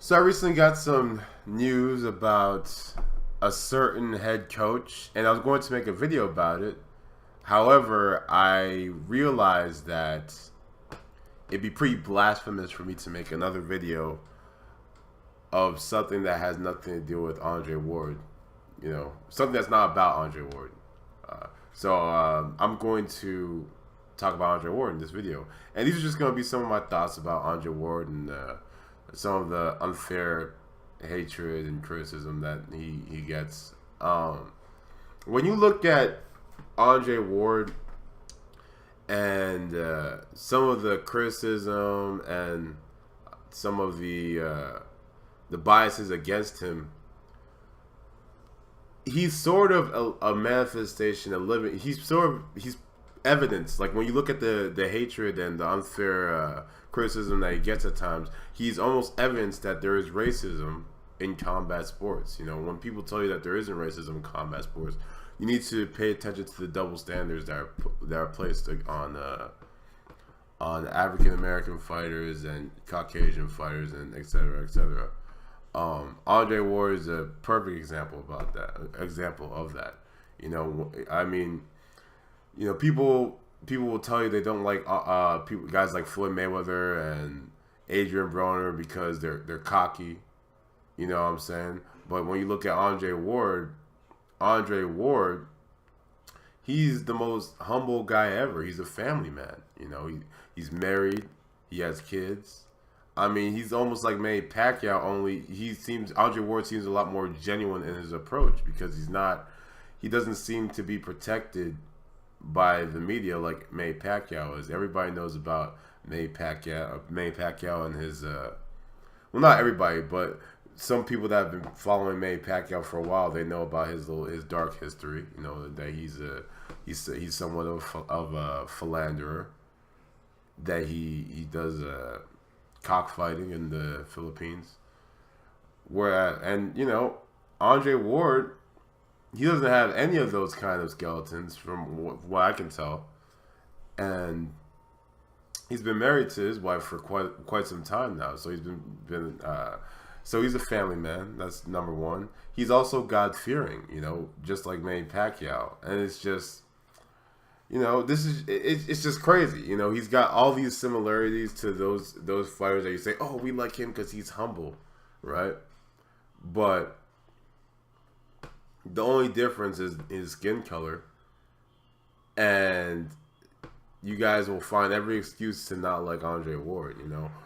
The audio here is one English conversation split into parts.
So I recently got some news about a certain head coach, and I was going to make a video about it. However, I realized that it'd be pretty blasphemous for me to make another video of something that has nothing to do with Andre Ward. Something that's not about Andre Ward. I'm going to talk about Andre Ward in this video, and these are just going to be some of my thoughts about Andre Ward and some of the unfair hatred and criticism that he gets. When you look at Andre Ward and some of the criticism and some of the biases against him, he's sort of a manifestation, a living. He's evidence. Like when you look at the hatred and the unfair criticism that he gets at times, he's almost evidence that there is racism in combat sports. When people tell you that there isn't racism in combat sports, you need to pay attention to the double standards that are placed on African American fighters and Caucasian fighters and et cetera, et cetera. Andre Ward is a perfect example about that. Example of that. People will tell you they don't like guys like Floyd Mayweather and Adrian Broner because they're cocky. You know what I'm saying? But when you look at Andre Ward, he's the most humble guy ever. He's a family man. He's married. He has kids. He's almost like Manny Pacquiao. Only Andre Ward seems a lot more genuine in his approach because he doesn't seem to be protected by the media like Manny Pacquiao is. Everybody knows about Manny Pacquiao and his well, not everybody, but some people that have been following Manny Pacquiao for a while, they know about his dark history. That he's somewhat of a philanderer. That he does cockfighting in the Philippines. Andre Ward, he doesn't have any of those kind of skeletons from what I can tell. And he's been married to his wife for quite some time now. So so he's a family man. That's number one. He's also God-fearing, just like Manny Pacquiao. And it's just, it's just crazy. He's got all these similarities to those fighters that you say, oh, we like him because he's humble, right? But the only difference is his skin color, and you guys will find every excuse to not like Andre Ward.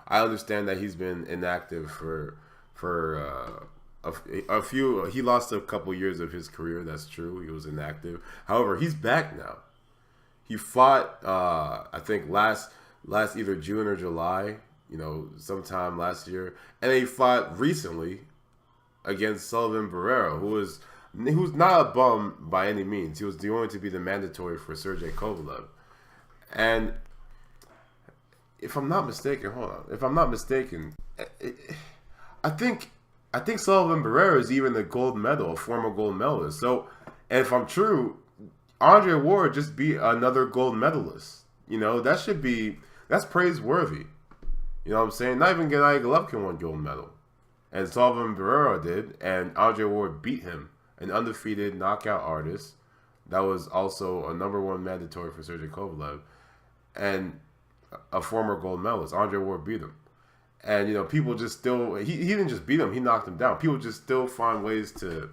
I understand that he's been inactive for a few. He lost a couple years of his career. That's true. He was inactive. However, he's back now. He fought, I think last either June or July. Sometime last year, and he fought recently against Sullivan Barrera, who's not a bum by any means. He was going to be the mandatory for Sergey Kovalev. And if I'm not mistaken, I think Sullivan Barrera is even a former gold medalist. So, and if I'm true, Andre Ward just be another gold medalist. That's praiseworthy. You know what I'm saying? Not even Gennady Golovkin won gold medal. And Sullivan Barrera did, and Andre Ward beat him. An undefeated knockout artist that was also a number one mandatory for Sergey Kovalev, and a former gold medalist. Andre Ward beat him, and people just still he didn't just beat him; he knocked him down. People just still find ways to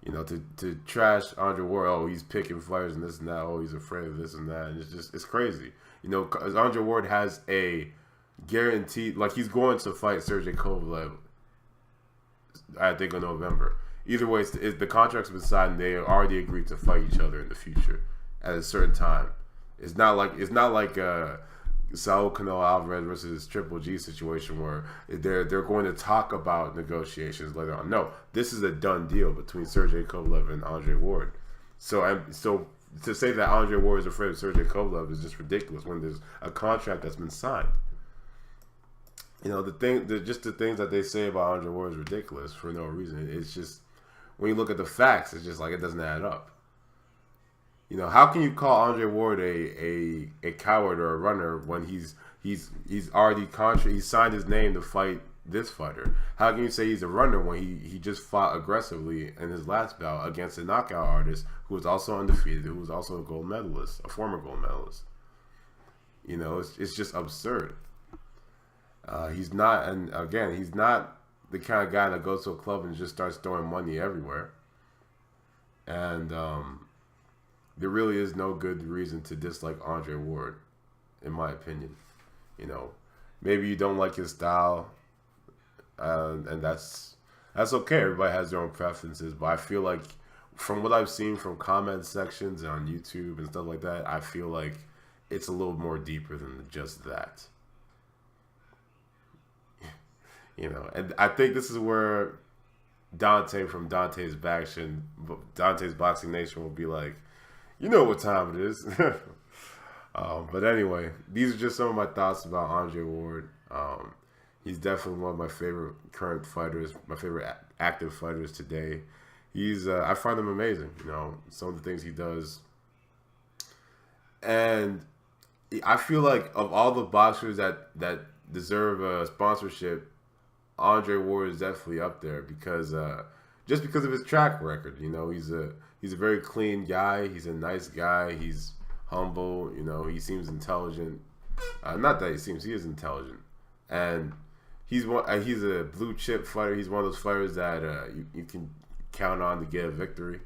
to trash Andre Ward. Oh, he's picking fighters and this and that. Oh, he's afraid of this and that. And it's crazy. Andre Ward has a guaranteed, like he's going to fight Sergey Kovalev, I think in November. Either way, the contract's been signed. And they already agreed to fight each other in the future at a certain time. It's not like Saul Canelo Alvarez versus Triple G situation where they're going to talk about negotiations later on. No, this is a done deal between Sergey Kovalev and Andre Ward. So to say that Andre Ward is afraid of Sergey Kovalev is just ridiculous when there's a contract that's been signed. The things that they say about Andre Ward is ridiculous for no reason. It's just, when you look at the facts, it's just like it doesn't add up. How can you call Andre Ward a coward or a runner when he's already he's signed his name to fight this fighter? How can you say he's a runner when he just fought aggressively in his last bout against a knockout artist who was also undefeated, who was also a gold medalist, a former gold medalist? You know, it's just absurd. He's not, and again, he's not the kind of guy that goes to a club and just starts throwing money everywhere. And there really is no good reason to dislike Andre Ward, in my opinion. You know, maybe you don't like his style, and that's okay. Everybody has their own preferences, but I feel like from what I've seen from comment sections on YouTube and stuff like that, I feel like it's a little more deeper than just that. You know, and I think this is where Dante from Dante's Boxing Nation will be like, you know what time it is. But anyway, these are just some of my thoughts about Andre Ward. He's definitely one of my favorite current fighters, my favorite active fighters today. I find him amazing, you know, some of the things he does. And I feel like of all the boxers that deserve a sponsorship, Andre Ward is definitely up there because just because of his track record. You know, he's a very clean guy. He's a nice guy. He's humble. You know, he seems intelligent. Not that he seems, he is intelligent, and he's a blue chip fighter. He's one of those fighters that you can count on to get a victory.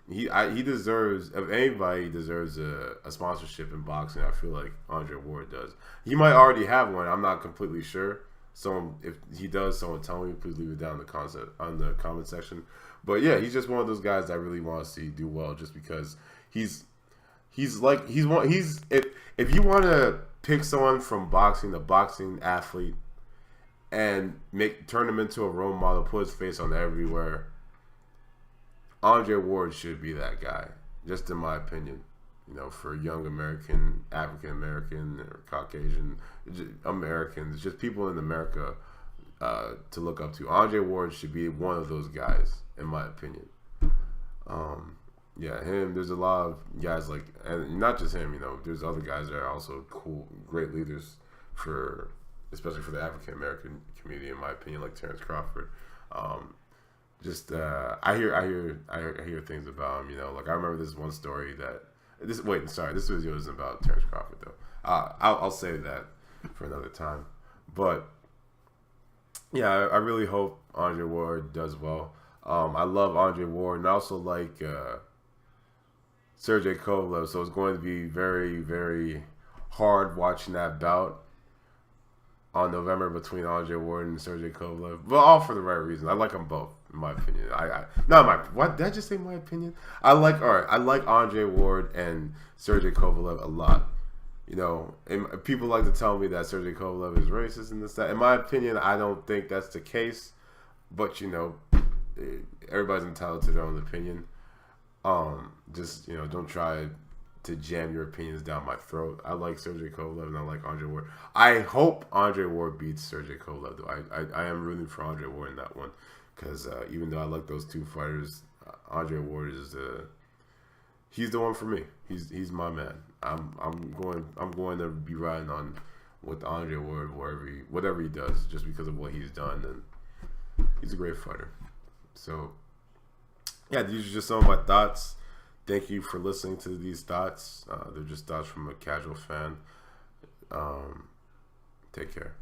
He deserves, if anybody deserves a sponsorship in boxing, I feel like Andre Ward does. He might already have one. I'm not completely sure. So if he does, someone tell me. Please leave it down in the comment section. But yeah, he's just one of those guys that I really want to see do well, just because if you want to pick someone from boxing, a boxing athlete, and turn him into a role model, put his face on everywhere, Andre Ward should be that guy, just in my opinion. You know, for young American, African American, or Caucasian Americans, just people in America to look up to. Andre Ward should be one of those guys, in my opinion. Yeah, him. There's a lot of guys like, and not just him. You know, there's other guys that are also cool, great leaders especially for the African American community, in my opinion, like Terrence Crawford. I hear things about him. You know, like I remember this one story that. This video isn't about Terrence Crawford though. I'll save that for another time. But yeah, I really hope Andre Ward does well. I love Andre Ward, and I also like Sergey Kovalev. So it's going to be very, very hard watching that bout on November between Andre Ward and Sergey Kovalev, but all for the right reason. I like them both, in my opinion. What did I just say? My opinion. I like Andre Ward and Sergey Kovalev a lot. You know, and people like to tell me that Sergey Kovalev is racist and this that. In my opinion, I don't think that's the case. But you know, everybody's entitled to their own opinion. Just, you know, don't try to jam your opinions down my throat. I like Sergey Kovalev and I like Andre Ward. I hope Andre Ward beats Sergey Kovalev, though. I am rooting for Andre Ward in that one, because even though I like those two fighters, Andre Ward he's the one for me. He's my man. I'm going to be riding on with Andre Ward whatever he does, just because of what he's done, and he's a great fighter. So yeah, these are just some of my thoughts. Thank you for listening to these thoughts. They're just thoughts from a casual fan. Take care.